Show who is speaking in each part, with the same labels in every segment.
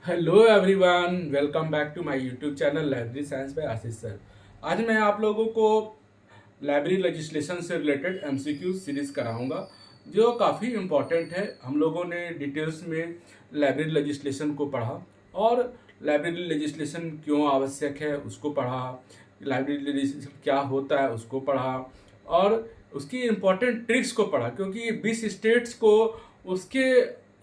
Speaker 1: Hello everyone, welcome back to my YouTube channel library science by Ashish sir. आज मैं आप लोगों को लाइब्रेरी लेजिस्लेशन से रिलेटेड एमसीक्यू सीरीज कराऊंगा जो काफ़ी इम्पोर्टेंट है। हम लोगों ने डिटेल्स में लाइब्रेरी लेजिस्लेशन को पढ़ा और लाइब्रेरी लेजिस्लेशन क्यों आवश्यक है उसको पढ़ा, लाइब्रेरी लेजिस्लेशन क्या होता है उसको पढ़ा और उसकी इम्पोर्टेंट ट्रिक्स को पढ़ा, क्योंकि 20 स्टेट्स को उसके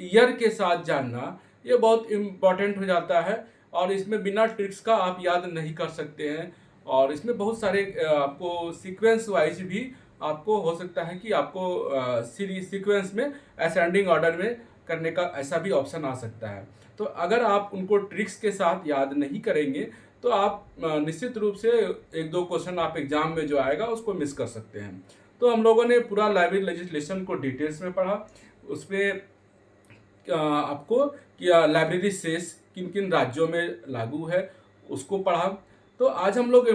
Speaker 1: ईयर के साथ जानना ये बहुत इम्पॉर्टेंट हो जाता है। और इसमें बिना ट्रिक्स का आप याद नहीं कर सकते हैं। और इसमें बहुत सारे आपको सीक्वेंस वाइज भी आपको हो सकता है कि आपको सीरीज सीक्वेंस में असेंडिंग ऑर्डर में करने का ऐसा भी ऑप्शन आ सकता है। तो अगर आप उनको ट्रिक्स के साथ याद नहीं करेंगे तो आप निश्चित रूप से एक दो क्वेश्चन आप एग्जाम में जो आएगा उसको मिस कर सकते हैं। तो हम लोगों ने पूरा लाइब्रेरी लेजिस्लेशन को डिटेल्स में पढ़ा। उसमें आपको क्या लाइब्रेरी सेस किन किन राज्यों में लागू है उसको पढ़ा। तो आज हम लोग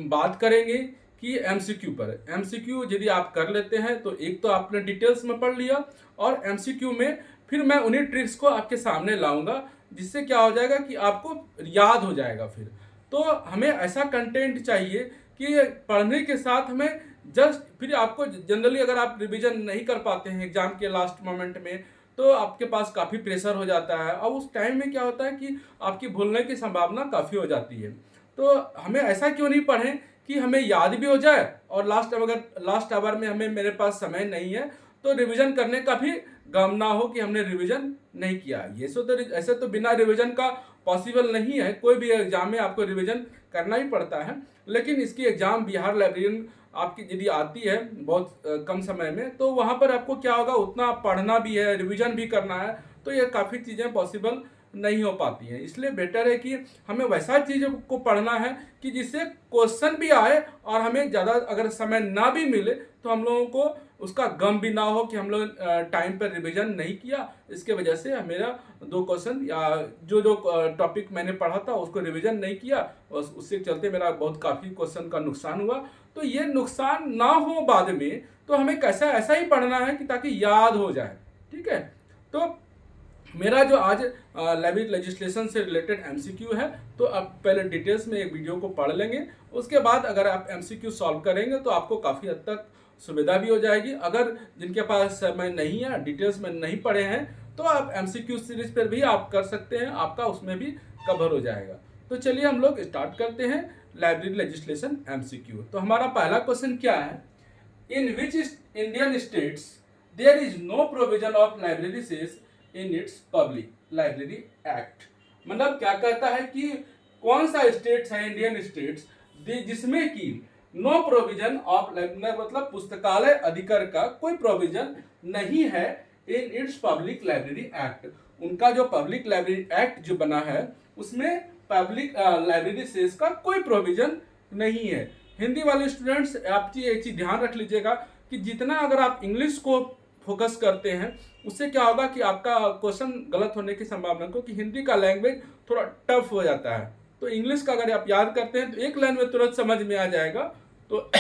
Speaker 1: बात करेंगे कि एमसीक्यू पर। एमसीक्यू यदि आप कर लेते हैं तो एक तो आपने डिटेल्स में पढ़ लिया, और एमसीक्यू में फिर मैं उन्हीं ट्रिक्स को आपके सामने लाऊंगा जिससे क्या हो जाएगा कि आपको याद हो जाएगा। फिर तो हमें ऐसा कंटेंट चाहिए कि पढ़ने के साथ हमें जस्ट फिर आपको जनरली अगर आप रिवीजन नहीं कर पाते हैं एग्जाम के लास्ट मोमेंट में तो आपके पास काफ़ी प्रेशर हो जाता है, और उस टाइम में क्या होता है कि आपकी भूलने की संभावना काफ़ी हो जाती है। तो हमें ऐसा क्यों नहीं पढ़ें कि हमें याद भी हो जाए, और लास्ट आवर में हमें मेरे पास समय नहीं है तो रिवीजन करने का भी गम ना हो कि हमने रिवीजन नहीं किया। ये सो तो ऐसे तो बिना रिवीजन का पॉसिबल नहीं है, कोई भी एग्जाम में आपको रिवीजन करना ही पड़ता है। लेकिन इसकी एग्जाम बिहार लाइब्रेरियन आपकी यदि आती है बहुत कम समय में, तो वहाँ पर आपको क्या होगा, उतना पढ़ना भी है, रिवीजन भी करना है, तो ये काफ़ी चीज़ें पॉसिबल नहीं हो पाती हैं। इसलिए बेटर है कि हमें वैसा चीज़ों को पढ़ना है कि जिससे क्वेश्चन भी आए और हमें ज़्यादा अगर समय ना भी मिले तो हम लोगों को उसका गम भी ना हो कि हम लोग टाइम पर रिवीजन नहीं किया, इसके वजह से मेरा दो क्वेश्चन या जो जो टॉपिक मैंने पढ़ा था उसको रिवीजन नहीं किया और उससे चलते मेरा बहुत काफ़ी क्वेश्चन का नुकसान हुआ। तो ये नुकसान ना हो बाद में, तो हमें कैसा ऐसा ही पढ़ना है कि ताकि याद हो जाए। ठीक है। तो मेरा जो आज लाइब्रेरी लेजिस्लेशन से रिलेटेड एमसीक्यू है, तो आप पहले डिटेल्स में एक वीडियो को पढ़ लेंगे, उसके बाद अगर आप एमसीक्यू सॉल्व करेंगे तो आपको काफ़ी हद तक सुविधा भी हो जाएगी। अगर जिनके पास समय नहीं है, डिटेल्स में नहीं पढ़े हैं, तो आप एमसीक्यू सीरीज पर भी आप कर सकते हैं, आपका उसमें भी कवर हो जाएगा। तो चलिए हम लोग स्टार्ट करते हैं लाइब्रेरी लेजिस्लेशन एमसीक्यू। तो हमारा पहला क्वेश्चन क्या है, in which Indian states there is no provision of library cess in its public library act. मतलब क्या कहता है कि कौन सा स्टेट्स है, इंडियन स्टेट्स जिसमें कि नो प्रोविजन ऑफ मतलब पुस्तकालय अधिकार का कोई प्रोविजन नहीं है इन इट्स पब्लिक लाइब्रेरी एक्ट। उनका जो पब्लिक लाइब्रेरी एक्ट जो बना है उसमें पब्लिक लाइब्रेरी सेस का कोई प्रोविजन नहीं है। हिंदी वाले स्टूडेंट्स आप एक चीज ध्यान रख लीजिएगा कि जितना अगर आप इंग्लिश को फोकस करते हैं उससे क्या होगा कि आपका क्वेश्चन गलत होने की संभावना, क्योंकि हिंदी का लैंग्वेज थोड़ा टफ हो जाता है। तो इंग्लिश का अगर आप याद करते हैं तो एक लाइन में तुरंत समझ में आ जाएगा। तो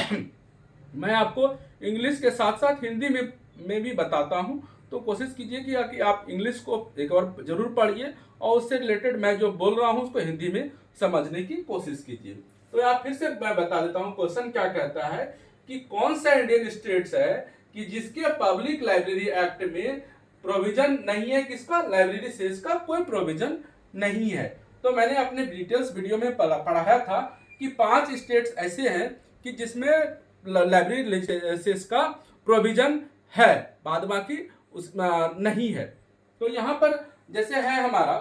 Speaker 1: मैं आपको इंग्लिश के साथ साथ हिंदी में भी बताता हूँ। तो कोशिश कीजिए कि आप इंग्लिश को एक बार जरूर पढ़िए और उससे रिलेटेड मैं जो बोल रहा हूँ उसको हिंदी में समझने की कोशिश कीजिए। तो आप फिर से मैं बता देता हूँ क्वेश्चन क्या कहता है कि कौन सा इंडियन स्टेट्स है कि जिसके पब्लिक लाइब्रेरी एक्ट में प्रोविजन नहीं है, किसका, लाइब्रेरी सेस का कोई प्रोविजन नहीं है। तो मैंने अपने डिटेल्स वीडियो में पढ़ाया था कि 5 स्टेट्स ऐसे हैं कि जिसमें लाइब्रेरी सेस का प्रोविजन है, बाद बाकी उस नहीं है। तो यहाँ पर जैसे है हमारा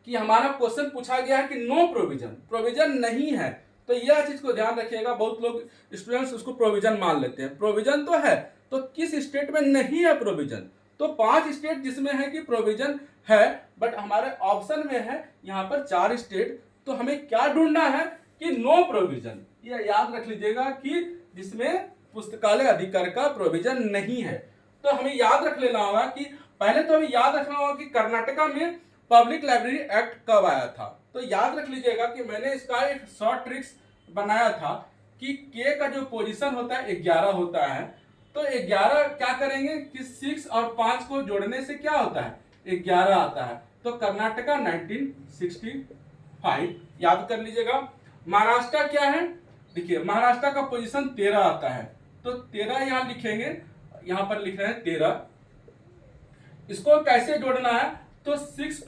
Speaker 1: कि हमारा क्वेश्चन पूछा गया है कि नो प्रोविजन, प्रोविजन नहीं है। तो यह चीज को ध्यान रखिएगा, बहुत लोग स्टूडेंट्स उसको प्रोविजन मान लेते हैं। प्रोविजन तो है, तो किस स्टेट में नहीं है प्रोविजन? तो 5 स्टेट जिसमें है कि प्रोविजन है, बट हमारे ऑप्शन में है यहाँ पर 4 स्टेट। तो हमें क्या ढूंढना है कि नो प्रोविजन। यह याद रख लीजिएगा कि जिसमें पुस्तकालय अधिकार का प्रोविजन नहीं है। तो हमें याद रख लेना होगा कि पहले तो हमें याद रखना होगा कि कर्नाटका में पब्लिक लाइब्रेरी एक्ट कब आया था। तो याद रख लीजिएगा कि मैंने इसका एक शॉर्ट ट्रिक्स बनाया था कि के का जो पोजीशन होता है 11 होता है। तो 11 क्या करेंगे कि 6 और 5 को जोड़ने से क्या होता है, 11 आता है। तो कर्नाटका 1965 याद कर लीजिएगा। महाराष्ट्र क्या है, देखिए महाराष्ट्र का पोजीशन 13 आता है, तो 13 यहां लिखेंगे, यहां पर लिख रहे हैं 13। इसको कैसे जोड़ना है, तो 6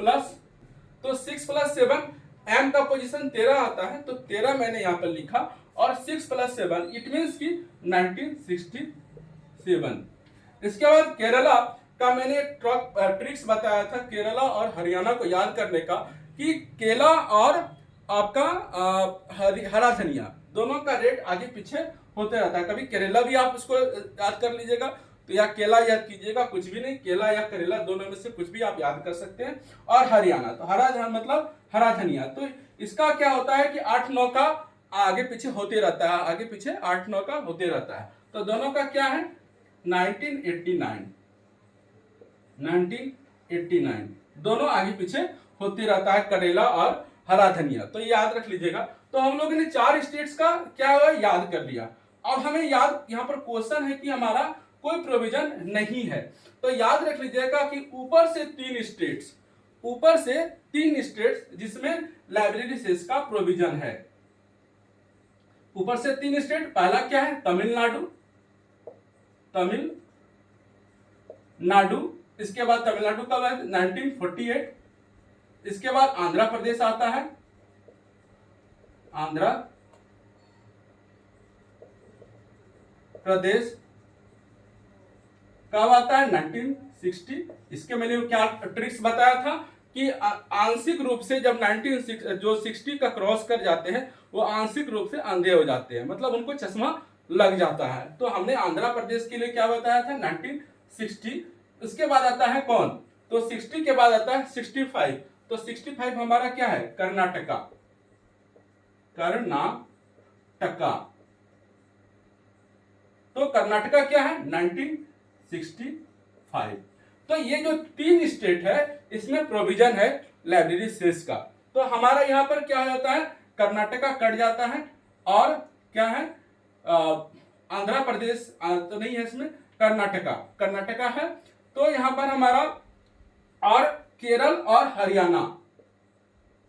Speaker 1: प्लस 7, एम का पोजीशन 13 आता है, तो 13 मैंने यहां पर लिखा और 6 प्लस 7 इट मीन्स की 1967। इसके बाद केरला का मैंने एक ट्रिक्स बताया था केरला और हरियाणा को याद करने का, कि केला और आपका हरा धनिया दोनों का रेट आगे पीछे होते रहता है। कभी करेला भी आप उसको याद कर लीजिएगा, तो या केला याद कीजिएगा, कुछ भी नहीं, केला या करेला दोनों में से कुछ भी आप याद कर सकते हैं। और हरियाणा, तो हरा मतलब हरा धनिया, तो इसका क्या होता है कि 8-9 का आगे पीछे होते रहता है, आगे पीछे 8-9 का होते रहता है। तो दोनों का क्या है 1989 दोनों आगे पीछे होते रहता है, करेला और हरा धनिया, तो याद रख लीजिएगा। तो हम लोगों ने 4 स्टेट्स का क्या हुआ याद कर लिया। अब हमें याद, यहाँ पर क्वेश्चन है कि हमारा कोई प्रोविजन नहीं है, तो याद रख लीजिएगा कि ऊपर से 3 स्टेट्स जिसमें लाइब्रेरी सेस का प्रोविजन है। ऊपर से 3 स्टेट, पहला क्या है तमिलनाडु, इसके बाद तमिलनाडु का 1948, इसके बाद आंध्र प्रदेश आता है, आंध्र प्रदेश कब आता है 1960। इसके मैंने क्या ट्रिक्स बताया था कि आंशिक रूप से जब 1960 का क्रॉस कर जाते हैं वो आंशिक रूप से अंधे हो जाते हैं, मतलब उनको चश्मा लग जाता है। तो हमने आंध्र प्रदेश के लिए क्या बताया था 1960। उसके बाद आता है कौन, तो 60 के बाद आता है 65, तो 65 हमारा क्या है कर्नाटका। तो कर्नाटका क्या है 1965। तो ये जो 3 स्टेट है इसमें प्रोविजन है लाइब्रेरी सेस का। तो हमारा यहाँ पर क्या होता है कर्नाटका कट जाता है, और क्या है आंध्र प्रदेश तो नहीं है इसमें, कर्नाटका है। तो यहाँ पर हमारा और केरल और हरियाणा,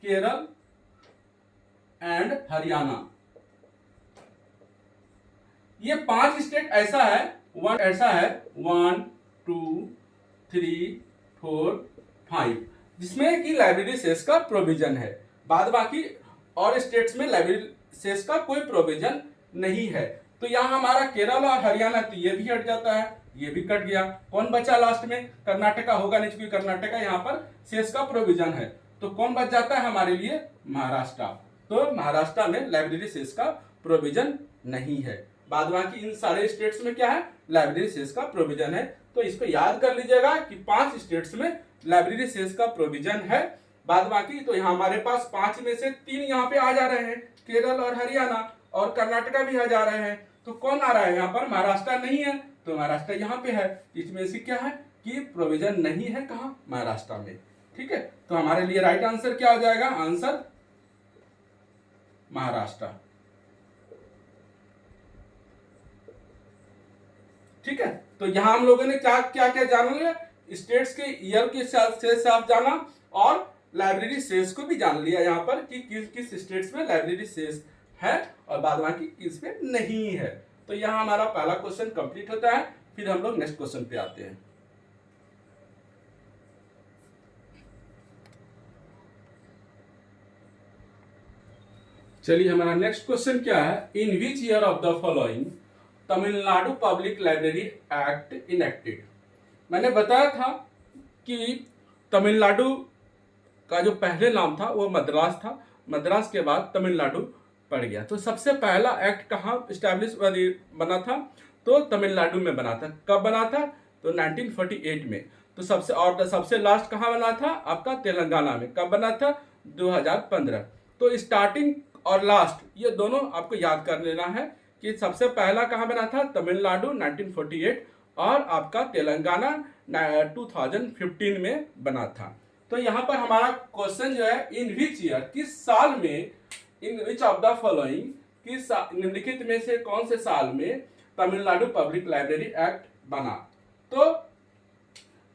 Speaker 1: केरल एंड हरियाणा, ये 5 स्टेट ऐसा है 1 2 3 4 5 जिसमें कि लाइब्रेरी सेस का प्रोविजन है। बाद बाकी और स्टेट्स में लाइब्रेरी सेस का कोई प्रोविजन नहीं है। तो यहाँ हमारा केरल और हरियाणा, तो ये भी हट जाता है, ये भी कट गया। कौन बचा लास्ट में, कर्नाटका होगा नहीं क्योंकि कर्नाटका यहाँ पर सेस का प्रोविजन है। तो कौन बच जाता है हमारे लिए महाराष्ट्र। तो महाराष्ट्र में लाइब्रेरी सेस का प्रोविजन नहीं है। बाद बाकी इन सारे स्टेट्स में क्या है लाइब्रेरी सेस का प्रोविजन है। तो इसको याद कर लीजिएगा कि 5 स्टेट्स में लाइब्रेरी सेस का प्रोविजन है। बाद बाकी तो यहाँ हमारे पास 5 में से 3 यहाँ पे आ जा रहे हैं, केरल और हरियाणा, और कर्नाटका भी आ जा रहे हैं। तो कौन आ रहा है यहाँ पर, महाराष्ट्र नहीं है, तो महाराष्ट्र यहाँ पे है। इसमें से क्या है कि प्रोविजन नहीं है कहाँ, महाराष्ट्र में। ठीक है, तो हमारे लिए राइट आंसर क्या हो जाएगा, आंसर महाराष्ट्र। ठीक है, तो यहां हम लोगों ने क्या क्या जाना लिया, स्टेट्स के ईयर के साथ जाना और लाइब्रेरी सेस को भी जान लिया यहाँ पर कि किस स्टेट्स में लाइब्रेरी सेस है और बाद बाकी किस पे नहीं है। तो यहाँ हमारा पहला क्वेश्चन कंप्लीट होता है। फिर हम लोग नेक्स्ट क्वेश्चन पे आते हैं। चलिए हमारा नेक्स्ट क्वेश्चन क्या है, in which year of the following Tamil Nadu public library act enacted. मैंने बताया था कि तमिलनाडु का जो पहले नाम था वो मद्रास था, मद्रास के बाद तमिलनाडु पड़ गया। तो सबसे पहला एक्ट कहाँ इस्टेब्लिश बना था, तो तमिलनाडु में बना था। कब बना था, तो 1948 में। तो सबसे लास्ट कहाँ बना था, आपका तेलंगाना में। कब बना था, 2015। तो स्टार्टिंग और लास्ट ये दोनों आपको याद कर लेना है कि सबसे पहला कहाँ बना था, तमिलनाडु 1948, और आपका तेलंगाना 2015 में बना था। तो यहाँ पर हमारा क्वेश्चन जो है, इन विच ईयर, किस साल में, इन विच ऑफ द फॉलोइंग, किस निम्नलिखित में से कौन से साल में तमिलनाडु पब्लिक लाइब्रेरी एक्ट बना। तो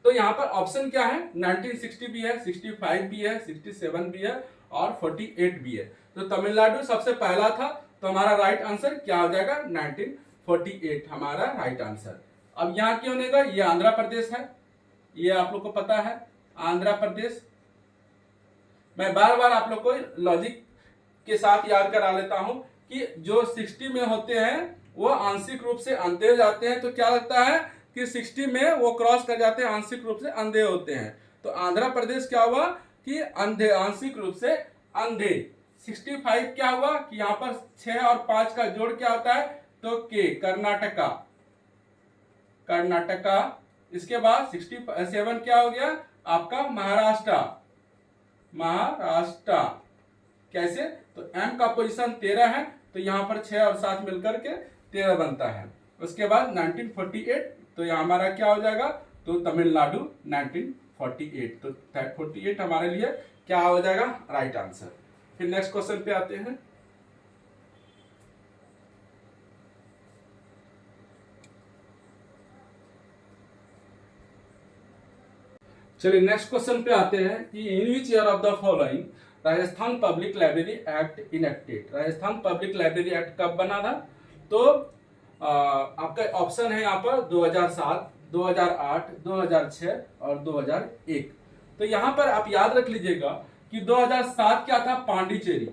Speaker 1: तो यहाँ पर ऑप्शन क्या है, 1960 भी है, 65 भी है, 67 भी है और 48 भी है। तो तमिलनाडु सबसे पहला था, तो हमारा राइट आंसर क्या हो जाएगा, 1948 हमारा राइट आंसर। अब यहाँ क्यों नहीं गया, ये आंध्र प्रदेश है, ये आप लोग को पता है, आंध्र प्रदेश। मैं बार बार आप लोग को लॉजिक के साथ याद करा लेता हूं कि जो 60 में होते हैं वो आंशिक रूप से अंधे हो जाते हैं, तो क्या लगता है कि 60 में वो क्रॉस कर जाते हैं, आंशिक रूप से अंधे होते हैं। तो आंध्र प्रदेश क्या हुआ कि अंधे, आंशिक रूप से अंधे। 65 क्या हुआ कि यहाँ पर 6 और 5 का जोड़ क्या होता है, तो के, कर्नाटका, कर्नाटका। इसके बाद 67 क्या हो गया आपका, महाराष्ट्र, महाराष्ट्र। कैसे, तो एम का पोजीशन 13 है, तो यहाँ पर 6 और 7 मिलकर के 13 बनता है। उसके बाद 1948, तो यहाँ हमारा क्या हो जाएगा, तो तमिलनाडु 1948, तो 48 हमारे लिए क्या हो जाएगा, राइट आंसर। फिर नेक्स्ट क्वेश्चन पे आते हैं। चलिए नेक्स्ट क्वेश्चन पे आते हैं कि in which year of the following Rajasthan public library act enacted. Rajasthan public library act कब बना था, तो आपका ऑप्शन है यहाँ पर 2007, 2008, 2006 और 2001। तो यहाँ पर आप याद रख लीजिएगा कि 2007 क्या था, पांडिचेरी,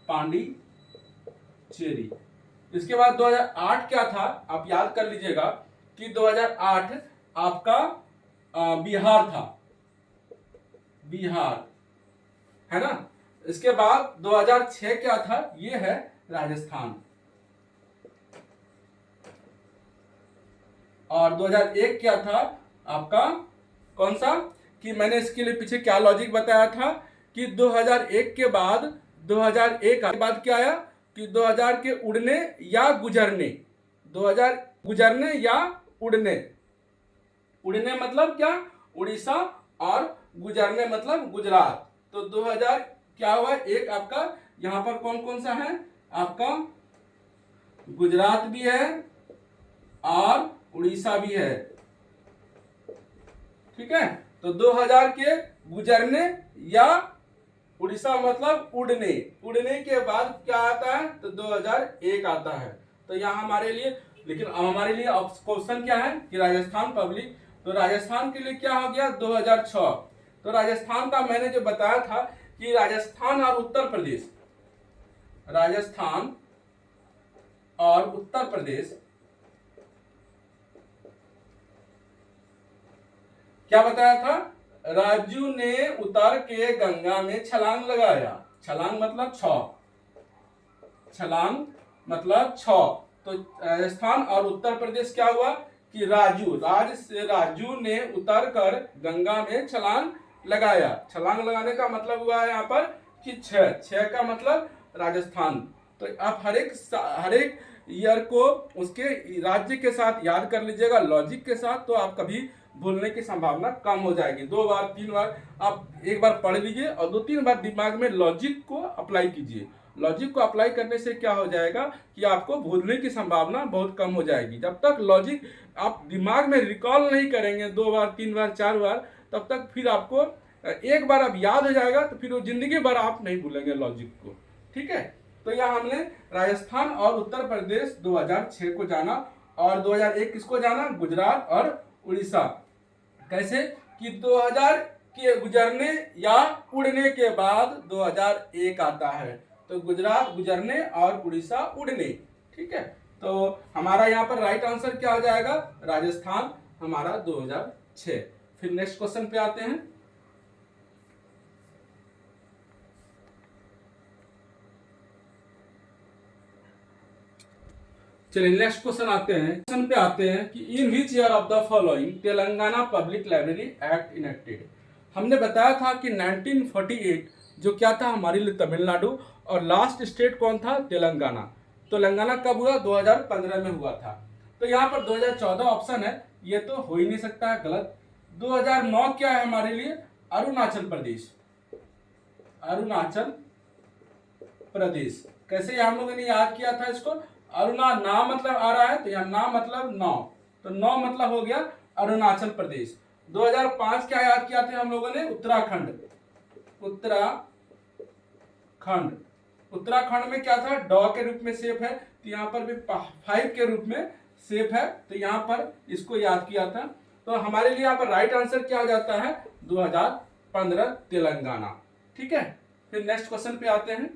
Speaker 1: पांडिचेरी। इसके बाद 2008 क्या था, आप याद कर लीजिएगा कि 2008 आपका बिहार था, बिहार, है ना। इसके बाद 2006 क्या था, ये है राजस्थान। और 2001 क्या था आपका, कौन सा, कि मैंने इसके लिए पीछे क्या लॉजिक बताया था कि 2001 के बाद, 2001 के बाद क्या आया कि 2000 के उड़ने या गुजरने, 2000 गुजरने या उड़ने, उड़ने मतलब क्या, उड़ीसा, और गुजरने मतलब गुजरात। तो 2000 क्या हुआ, एक आपका यहां पर कौन कौन सा है, आपका गुजरात भी है और उड़ीसा भी है, ठीक है। तो 2000 के गुजरने या उड़ीसा मतलब उड़ने, उड़ने के बाद क्या आता है, तो 2001 आता है। तो यहाँ हमारे लिए, लेकिन अब हमारे लिए क्वेश्चन क्या है कि राजस्थान पब्लिक, तो राजस्थान के लिए क्या हो गया 2006। तो राजस्थान का मैंने जो बताया था कि राजस्थान और उत्तर प्रदेश, राजस्थान और उत्तर प्रदेश क्या बताया था, राजू ने उतर के गंगा में छलांग लगाया, छलांग मतलब 6, छलांग मतलब 6। तो राजस्थान और उत्तर प्रदेश क्या हुआ कि राजू ने उतर कर गंगा में छलांग लगाया। छलांग लगाने का मतलब हुआ है यहाँ पर कि 6 का मतलब राजस्थान। तो आप हर एक ईयर को उसके राज्य के साथ याद कर लीजिएगा, लॉजिक के साथ, तो आप कभी भूलने की संभावना कम हो जाएगी। 2 बार 3 बार आप एक बार पढ़ लीजिए और 2-3 बार दिमाग में लॉजिक को अप्लाई कीजिए। लॉजिक को अप्लाई करने से क्या हो जाएगा कि आपको भूलने की संभावना बहुत कम हो जाएगी। जब तक लॉजिक आप दिमाग में रिकॉल नहीं करेंगे 2 बार 3 बार 4 बार, तब तक फिर आपको एक बार अब याद हो जाएगा, तो फिर वो जिंदगी भर आप नहीं भूलेंगे लॉजिक को, ठीक है। तो यहाँ हमने राजस्थान और उत्तर प्रदेश 2006 को जाना, और 2001 किसको जाना, गुजरात और उड़ीसा। कैसे कि 2000 के गुजरने या उड़ने के बाद 2001 आता है, तो गुजरात गुजरने और उड़ीसा उड़ने, ठीक है। तो हमारा यहाँ पर राइट आंसर क्या हो जाएगा, राजस्थान हमारा 2006। फिर नेक्स्ट क्वेश्चन पे आते हैं। चलिए नेक्स्ट क्वेश्चन आते हैं, क्वेश्चन पे आते हैं कि in which year of the following Telangana public library act enacted. हमने बताया था कि 1948 जो क्या था हमारे लिए तमिलनाडु, और लास्ट स्टेट कौन था, तेलंगाना। तेलंगाना कब हुआ, 2015 में हुआ था। तो यहाँ पर 2014 ऑप्शन है, ये तो हो ही नहीं सकता है, गलत। 2009 क्या है हमारे लिए, अरुणाचल प्रदेश, अरुणाचल प्रदेश। कैसे हम लोगों ने याद किया था इसको, अरुणा ना मतलब आ रहा है, तो यहाँ ना मतलब 9, तो 9 मतलब हो गया अरुणाचल प्रदेश। 2005 क्या याद किया था हम लोगों ने? उत्तराखंड। उत्तराखंड उत्तराखंड में क्या था? डॉ के रूप में शेप है, तो यहाँ पर भी 5 के रूप में शेप है, तो यहाँ पर इसको याद किया था। तो हमारे लिए यहाँ पर राइट आंसर क्या हो जाता है? 2015 तेलंगाना। ठीक है, फिर नेक्स्ट क्वेश्चन पे आते हैं।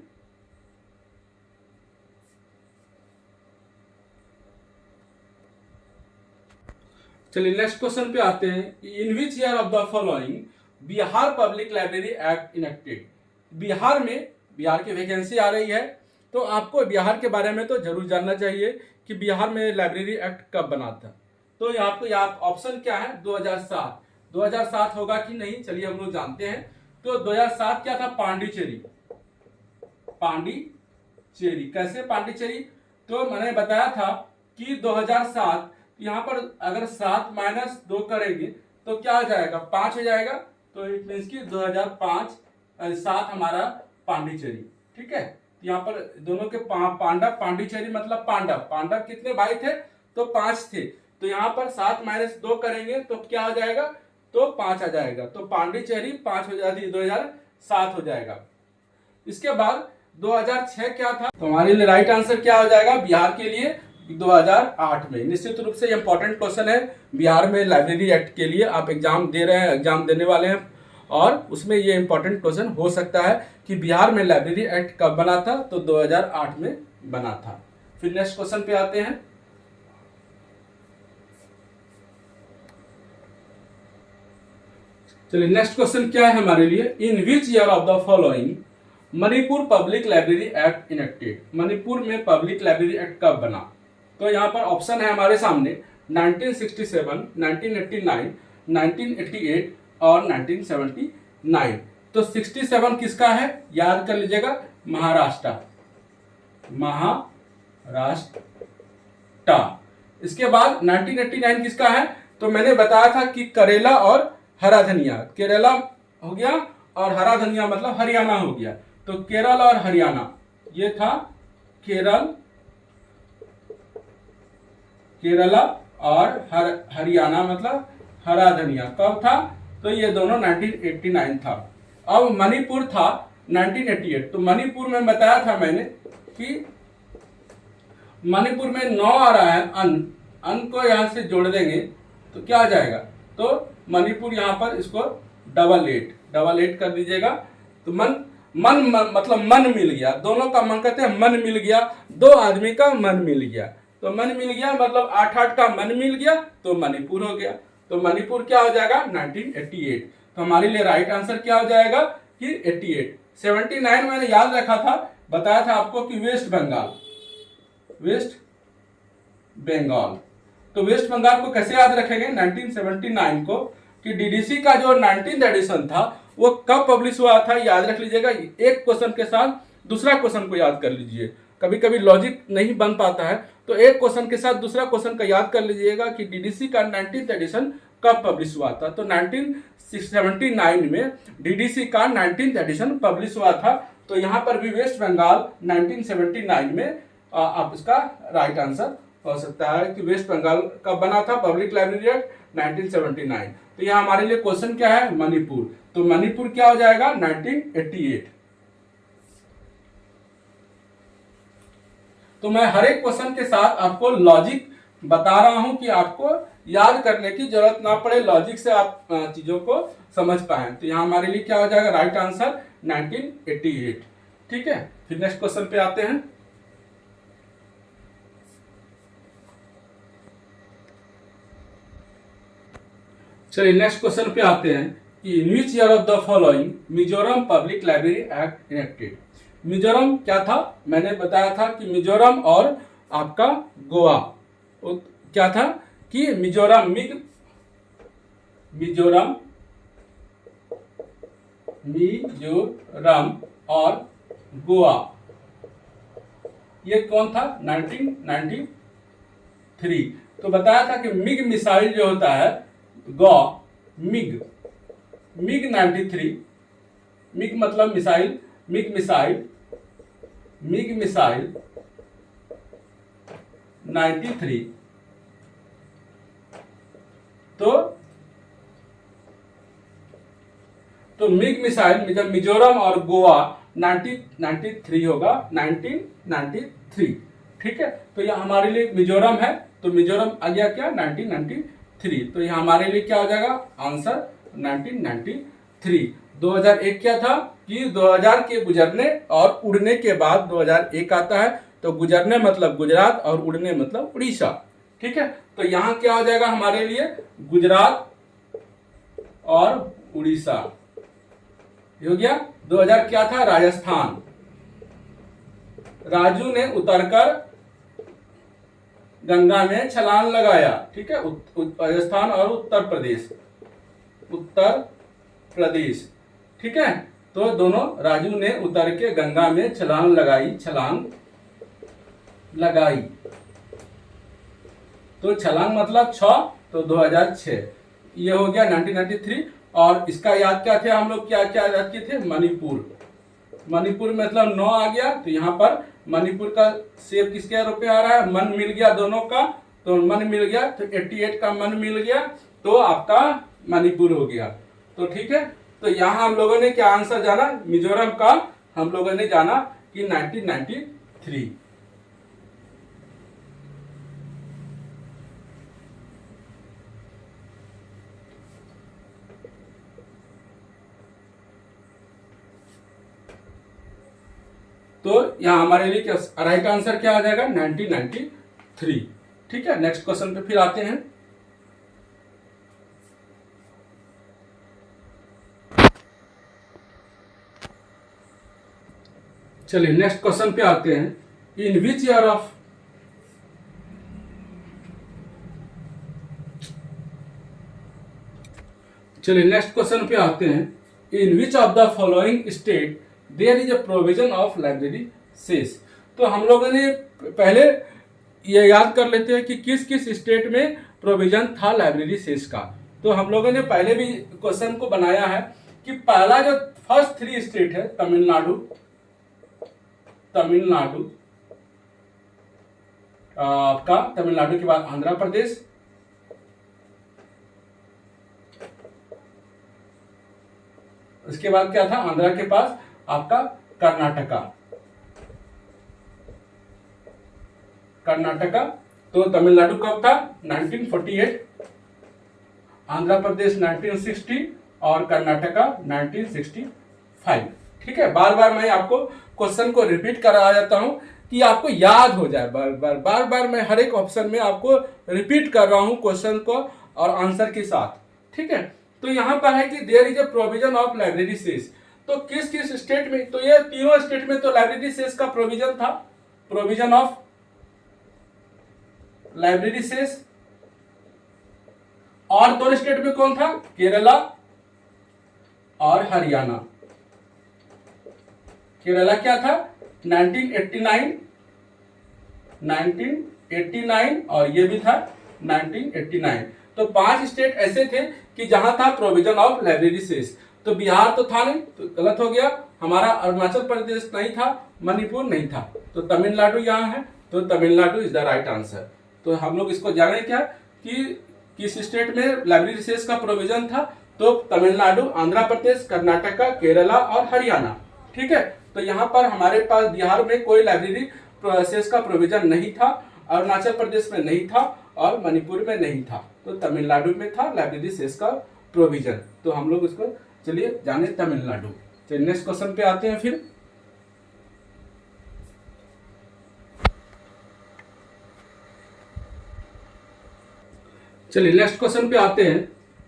Speaker 1: चलिए नेक्स्ट क्वेश्चन पे आते हैं। In which year of the following Bihar public library act enacted? Bihar की वैकेंसी आ रही है, तो आपको बिहार के बारे में तो जरूर जानना चाहिए कि बिहार में लाइब्रेरी एक्ट कब बना था। तो आपको यहाँ ऑप्शन क्या है? 2007। 2007 होगा कि नहीं, चलिए हम लोग जानते हैं। तो 2007 क्या था? पांडिचेरी। कैसे पांडिचेरी? तो मैंने बताया था कि 2007, यहाँ पर अगर 7 माइनस 2 करेंगे तो क्या हो जाएगा? 5 हो जाएगा। तो इट मीन्स की 2005 7 हमारा पांडिचेरी। ठीक है, यहाँ पर दोनों के पांडव, पांडिचेरी मतलब पांडव कितने भाई थे? तो 5 थे। तो यहाँ पर 7 माइनस 2 करेंगे तो क्या हो जाएगा? तो 5 आ जाएगा। तो पांडिचेरी 5 हो जाती, 2007 हो जाएगा। इसके बाद 2006 क्या था? तो हमारे लिए राइट आंसर क्या हो जाएगा बिहार के लिए? 2008 में। निश्चित रूप से इंपॉर्टेंट क्वेश्चन है बिहार में लाइब्रेरी एक्ट के लिए। आप एग्जाम दे रहे हैं, एग्जाम देने वाले हैं, और उसमें ये इंपॉर्टेंट क्वेश्चन हो सकता है कि बिहार में लाइब्रेरी एक्ट कब बना था? तो 2008 में बना था। फिर नेक्स्ट क्वेश्चन पे आते हैं। चलिए नेक्स्ट क्वेश्चन क्या है हमारे लिए? In which year of the following Manipur public library act enacted? Manipur में पब्लिक लाइब्रेरी एक्ट कब बना? तो यहाँ पर ऑप्शन है हमारे सामने 1967, 1989, 1988 और 1979। तो 67 किसका है? याद कर लीजिएगा, महाराष्ट्र। इसके बाद 1989 किसका है? तो मैंने बताया था कि करेला और हरा धनिया। केरला हो गया और हरा धनिया मतलब हरियाणा हो गया। तो केरल और हरियाणा, ये था केरला और हरियाणा मतलब हरा धनिया। कब था? तो ये दोनों 1989 था। अब मणिपुर था 1988। तो मणिपुर में बताया था मैंने कि मणिपुर में 9 आ रहा है, अन को यहां से जोड़ देंगे तो क्या आ जाएगा? तो मणिपुर यहाँ पर इसको डबल एट कर दीजिएगा। तो मन मतलब मन मिल गया, दोनों का मन कहते हैं मन मिल गया, 2 आदमी का मन मिल गया। तो मन मिल गया मतलब 8 का मन मिल गया, तो मणिपुर हो गया। तो मणिपुर क्या हो जाएगा? 1988। तो हमारे लिए राइट आंसर क्या हो जाएगा कि 88। 79 मैंने याद रखा था, बताया था आपको कि वेस्ट बंगाल। तो वेस्ट बंगाल को कैसे याद रखेंगे 1979 को? कि डीडीसी का जो 19th एडिशन था वो कब पब्लिश हुआ था, याद रख लीजिएगा। एक क्वेश्चन के साथ दूसरा क्वेश्चन को याद कर लीजिए, कभी कभी लॉजिक नहीं बन पाता है, तो एक क्वेश्चन के साथ दूसरा क्वेश्चन का याद कर लीजिएगा कि डीडीसी का 19th एडिशन कब पब्लिश हुआ था। तो 1979 में डीडीसी का 19th एडिशन पब्लिश हुआ था। तो यहाँ पर भी वेस्ट बंगाल 1979 में आप इसका राइट आंसर हो सकता है कि वेस्ट बंगाल कब बना था पब्लिक लाइब्रेरी एक्ट? 1979। तो यहाँ हमारे लिए क्वेश्चन क्या है? मणिपुर। तो मणिपुर क्या हो जाएगा? 1988। तो मैं हर एक क्वेश्चन के साथ आपको लॉजिक बता रहा हूं कि आपको याद करने की जरूरत ना पड़े, लॉजिक से आप चीजों को समझ पाए। तो यहाँ हमारे लिए क्या हो जाएगा राइट आंसर? 1988। ठीक है, फिर नेक्स्ट क्वेश्चन पे आते हैं। चलिए नेक्स्ट क्वेश्चन पे आते हैं कि in which year of the following Mizoram public library act enacted? Mizoram क्या था? मैंने बताया था कि मिजोरम और आपका गोवा क्या था कि मिजोरम और गोवा, ये कौन था? 1993। तो बताया था कि मिग मिसाइल जो होता है मिग 93, मिग मतलब मिसाइल, मिग मिसाइल 93। तो तो मिग मिसाइल जब मिजोरम और गोवा 1993 होगा, 1993। ठीक है, तो यह हमारे लिए मिजोरम है, तो मिजोरम आ गया क्या 1993, तो यह हमारे लिए क्या हो जाएगा आंसर 1993। 2001 क्या था कि 2000 के गुजरने और उड़ने के बाद 2001 आता है, तो गुजरने मतलब गुजरात और उड़ने मतलब उड़ीसा। ठीक है, तो यहां क्या हो जाएगा हमारे लिए गुजरात और उड़ीसा हो गया। 2000 क्या था राजस्थान, राजू ने उतरकर गंगा में छलांग लगाया। ठीक है, राजस्थान और उत्तर प्रदेश, उत्तर प्रदेश। ठीक है, तो दोनों राजू ने उतर के गंगा में छलांग लगाई, छलांग लगाई। तो छलांग मतलब 6, तो 2006 ये हो गया 1993। और इसका याद क्या थे हम लोग, क्या क्या याद किए थे, मणिपुर। मणिपुर मतलब 9 आ गया, तो यहाँ पर मणिपुर का शेप किसके रूप में आ रहा है, मन मिल गया दोनों का, तो मन मिल गया, तो 88 का मन मिल गया, तो आपका मणिपुर हो गया। तो ठीक है, तो यहाँ हम लोगों ने क्या आंसर जाना, मिजोरम का हम लोगों ने जाना कि 1993। तो यहाँ हमारे लिए क्या राइट आंसर क्या आ जाएगा 1993। ठीक है, नेक्स्ट क्वेश्चन पे फिर आते हैं। चलिए नेक्स्ट क्वेश्चन पे आते हैं। इन विच ईयर ऑफ चलिए नेक्स्ट क्वेश्चन पे आते हैं। In which of the following state there is a provision of library cess. तो हम लोगों ने पहले ये याद कर लेते हैं कि किस किस स्टेट में प्रोविजन था लाइब्रेरी सेस का। तो हम लोगों ने पहले भी क्वेश्चन को बनाया है कि पहला जो फर्स्ट 3 स्टेट है, तमिलनाडु, तमिलनाडु आपका, तमिलनाडु के बाद आंध्र प्रदेश, उसके बाद क्या था आंध्रा के पास आपका कर्नाटका, कर्नाटका। तो तमिलनाडु कब था 1948, आंध्र प्रदेश 1960 और कर्नाटका 1965। ठीक है, बार बार मैं आपको क्वेश्चन को रिपीट करा जाता हूं कि आपको याद हो जाए। बार बार मैं हर एक ऑप्शन में आपको रिपीट कर रहा हूं क्वेश्चन को और आंसर के साथ। ठीक है, तो यहां पर है कि there is a provision of library cess. तो किस किस स्टेट में, तो ये तीनों स्टेट में तो लाइब्रेरी सेस का प्रोविजन था, प्रोविजन ऑफ लाइब्रेरी सेस। और 2 स्टेट में कौन था, केरला और हरियाणा। केरला क्या था 1989, 1989 और ये भी था 1989। तो 5 स्टेट ऐसे थे कि जहां था प्रोविजन ऑफ लाइब्रेरी सेस। तो बिहार तो था नहीं, तो गलत हो गया हमारा। अरुणाचल प्रदेश नहीं था, मणिपुर नहीं था, तो तमिलनाडु यहाँ है, तो Tamil Nadu is the right answer. तो हम लोग इसको जाने क्या कि किस स्टेट में लाइब्रेरी सेस का प्रोविजन था, तो तमिलनाडु, आंध्र प्रदेश, कर्नाटका, केरला और हरियाणा। ठीक है, तो यहाँ पर हमारे पास बिहार में कोई लाइब्रेरी सेस का प्रोविजन नहीं था, अरुणाचल प्रदेश में नहीं था और मणिपुर में नहीं था, तो तमिलनाडु में था लाइब्रेरी सेस का प्रोविजन। तो हम लोग इसको चलिए जाने तमिलनाडु। चलिए नेक्स्ट क्वेश्चन पे आते हैं फिर। चलिए नेक्स्ट क्वेश्चन पे आते हैं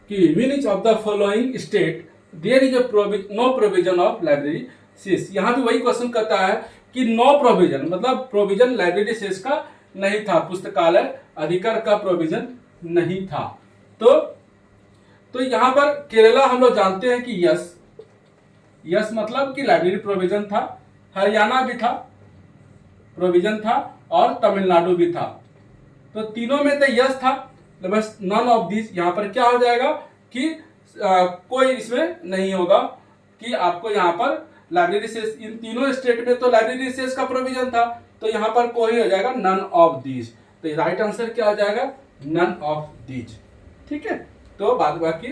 Speaker 1: कि which of the following state there is no provision of library cess. यहाँ भी वही क्वेश्चन कहता है कि नो प्रोविजन मतलब प्रोविजन लाइब्रेरी सेस का नहीं था, पुस्तकालय अधिकार का प्रोविजन नहीं था। तो यहाँ पर केरला हम लोग जानते हैं कि यस, यस मतलब कि लाइब्रेरी प्रोविजन था, हरियाणा भी था, प्रोविजन था, और तमिलनाडु भी था। तो तीनों में तो यस था, तो बस नन ऑफ दिस यहाँ पर क्या हो जाएगा कि कोई इसमें नहीं होगा कि आपको यहाँ पर लाइब्रेरी सेस, इन तीनों स्टेट में तो लाइब्रेरी सेस का प्रोविजन था, तो यहाँ पर कोई हो जाएगा नन ऑफ दिस। तो राइट आंसर क्या हो जाएगा नन ऑफ दिस। ठीक है, तो बाद बाकी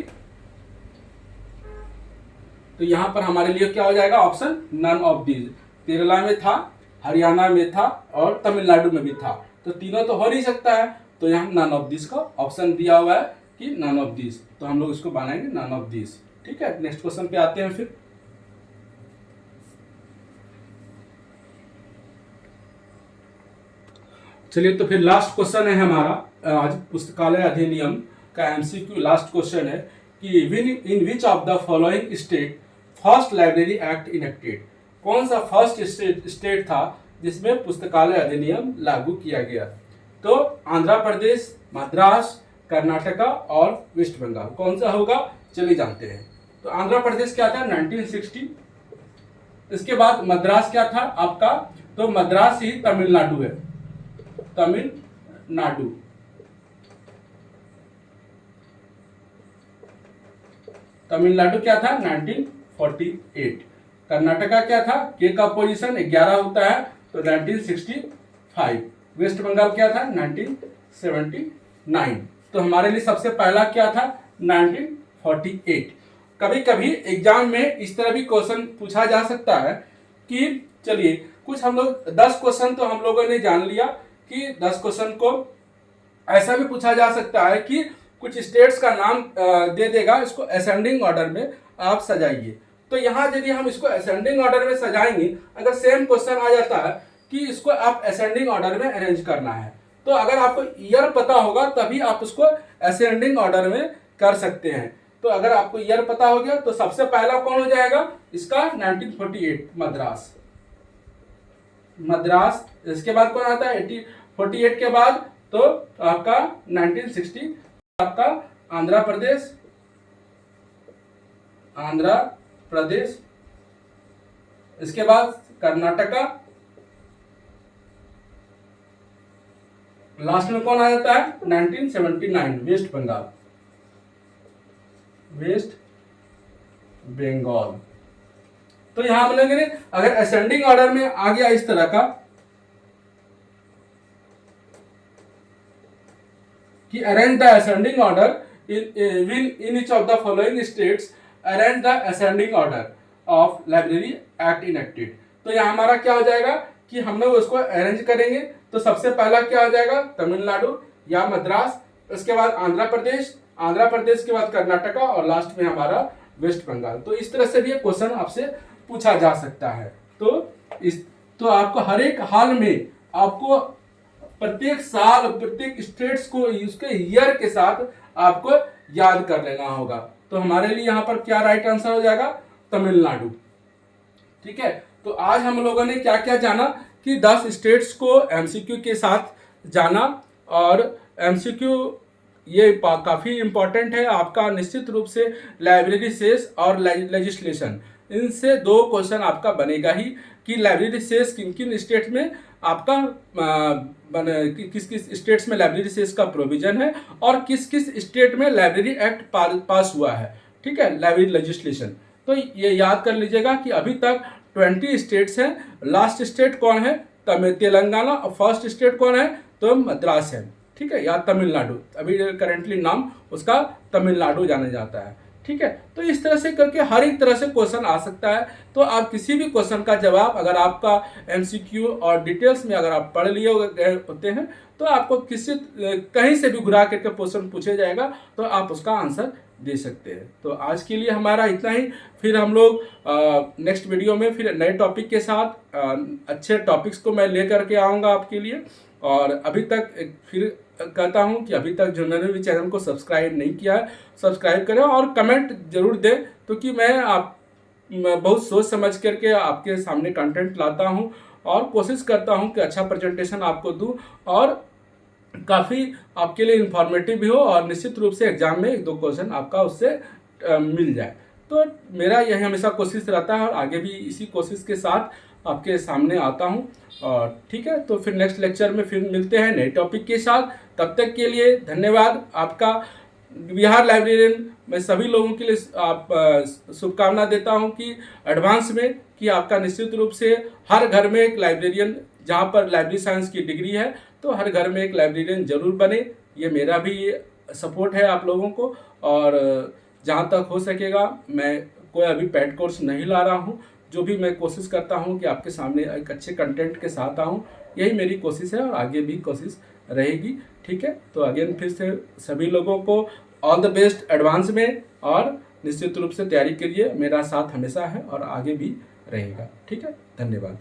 Speaker 1: तो यहाँ पर हमारे लिए क्या हो जाएगा option none of these. Kerala में था, हरियाणा में था और तमिलनाडु में भी था, तो तीनों तो हो नहीं सकता है, तो यहाँ नन ऑफ दिस का ऑप्शन दिया हुआ है कि नन ऑफ दिस, तो हम लोग इसको बनाएंगे नन ऑफ दिस। ठीक है, नेक्स्ट क्वेश्चन पे आते हैं फिर। चलिए, तो फिर लास्ट क्वेश्चन है हमारा आज पुस्तकालय अधिनियम का एमसीक्यू लास्ट क्वेश्चन है कि in which of the following state first library act enacted. कौन सा फर्स्ट स्टेट था जिसमें पुस्तकालय अधिनियम लागू किया गया? तो आंध्र प्रदेश, मद्रास, कर्नाटका और वेस्ट बंगाल। कौन सा होगा, चलिए जानते हैं। तो आंध्र प्रदेश क्या था 1960, इसके बाद मद्रास क्या था आपका, तो मद्रास ही तमिलनाडु है, तमिलनाडु। तमिलनाडु क्या था 1948। कर्नाटका क्या था, के का पोजीशन 11 होता है तो 1965। वेस्ट बंगाल क्या था 1979। तो हमारे लिए सबसे पहला क्या था 1948। कभी कभी एग्जाम में इस तरह भी क्वेश्चन पूछा जा सकता है कि चलिए कुछ हम लोग 10 क्वेश्चन तो हम लोगों ने जान लिया कि 10 क्वेश्चन को ऐसा भी पूछा जा सकता है कि कुछ स्टेट्स का नाम दे देगा, इसको असेंडिंग ऑर्डर में आप सजाइए। तो यहाँ यदि हम इसको असेंडिंग ऑर्डर में सजाएंगे, अगर सेम क्वेश्चन आ जाता है कि इसको आप असेंडिंग ऑर्डर में अरेंज करना है, तो अगर आपको ईयर पता होगा तभी आप उसको असेंडिंग ऑर्डर में कर सकते हैं। तो अगर आपको ईयर पता हो गया तो सबसे पहला कौन हो जाएगा इसका 1948 मद्रास। मद्रास, इसके बाद कौन आता है 48 के बाद तो आपका 1960 आपका आंध्र प्रदेश, आंध्र प्रदेश, इसके बाद कर्नाटका, लास्ट में कौन आ जाता है 1979 वेस्ट बंगाल, वेस्ट बंगाल। तो यहां बोलेंगे अगर असेंडिंग ऑर्डर में आ गया इस तरह का कि arrange the ascending order in each of the following states, arrange the ascending order of library act enacted. तो यहाँ हमारा क्या हो जाएगा कि हम लोग उसको अरेंज करेंगे, तो सबसे पहला क्या हो जाएगा तमिलनाडु या मद्रास, उसके बाद आंध्र प्रदेश, आंध्र प्रदेश के बाद कर्नाटका और लास्ट में हमारा वेस्ट बंगाल। तो इस तरह से भी क्वेश्चन आपसे पूछा जा सकता है। तो आपको हर एक हाल में आपको प्रत्येक साल प्रत्येक स्टेट्स को उसके ईयर के साथ आपको याद कर लेना होगा। तो हमारे लिए यहाँ पर क्या राइट आंसर हो जाएगा तमिलनाडु। ठीक है, तो आज हम लोगों ने क्या क्या जाना कि 10 स्टेट्स को एमसीक्यू के साथ जाना, और एमसीक्यू ये काफ़ी इम्पोर्टेंट है आपका, निश्चित रूप से लाइब्रेरी सेस और लेजिस्लेशन, इनसे 2 क्वेश्चन आपका बनेगा ही कि लाइब्रेरी सेस किन किन स्टेट में आपका किस किस स्टेट्स में लाइब्रेरी सेस का प्रोविजन है और किस किस स्टेट में लाइब्रेरी एक्ट पास हुआ है। ठीक है, लाइब्रेरी लेजिस्लेशन। तो ये याद कर लीजिएगा कि अभी तक 20 स्टेट्स हैं, लास्ट स्टेट कौन है तेलंगाना, और फर्स्ट स्टेट कौन है तो मद्रास है। ठीक है, या तमिलनाडु, अभी करेंटली नाम उसका तमिलनाडु जाना जाता है। ठीक है, तो इस तरह से करके हर एक तरह से क्वेश्चन आ सकता है। तो आप किसी भी क्वेश्चन का जवाब अगर आपका एमसीक्यू और डिटेल्स में अगर आप पढ़ लिए होते हैं तो आपको कहीं से भी घुरा करके क्वेश्चन पूछे जाएगा तो आप उसका आंसर दे सकते हैं। तो आज के लिए हमारा इतना ही, फिर हम लोग नेक्स्ट वीडियो में फिर नए टॉपिक के साथ अच्छे टॉपिक्स को मैं लेकर के आऊँगा आपके लिए। और अभी तक फिर कहता हूं कि अभी तक जिन्होंने भी चैनल को सब्सक्राइब नहीं किया है सब्सक्राइब करें और कमेंट जरूर दें, क्योंकि मैं बहुत सोच समझ करके आपके सामने कंटेंट लाता हूं और कोशिश करता हूं कि अच्छा प्रेजेंटेशन आपको दूं और काफ़ी आपके लिए इंफॉर्मेटिव भी हो और निश्चित रूप से एग्जाम में 1-2 क्वेश्चन आपका उससे मिल जाए। तो मेरा यही हमेशा कोशिश रहता है और आगे भी इसी कोशिश के साथ आपके सामने आता हूं। और ठीक है, तो फिर नेक्स्ट लेक्चर में फिर मिलते हैं नए टॉपिक के साथ। तब तक के लिए धन्यवाद आपका। बिहार लाइब्रेरियन मैं सभी लोगों के लिए आप शुभकामना देता हूं कि एडवांस में कि आपका निश्चित रूप से हर घर में एक लाइब्रेरियन, जहां पर लाइब्रेरी साइंस की डिग्री है तो हर घर में एक लाइब्रेरियन जरूर बने। ये मेरा भी सपोर्ट है आप लोगों को, और जहां तक हो सकेगा मैं कोई अभी पेड कोर्स नहीं ला रहा हूँ। जो भी मैं कोशिश करता हूँ कि आपके सामने एक अच्छे कंटेंट के साथ आऊँ, यही मेरी कोशिश है और आगे भी कोशिश रहेगी। ठीक है, तो अगेन फिर से सभी लोगों को ऑल द बेस्ट एडवांस में, और निश्चित रूप से तैयारी के लिए मेरा साथ हमेशा है और आगे भी रहेगा। ठीक है, धन्यवाद।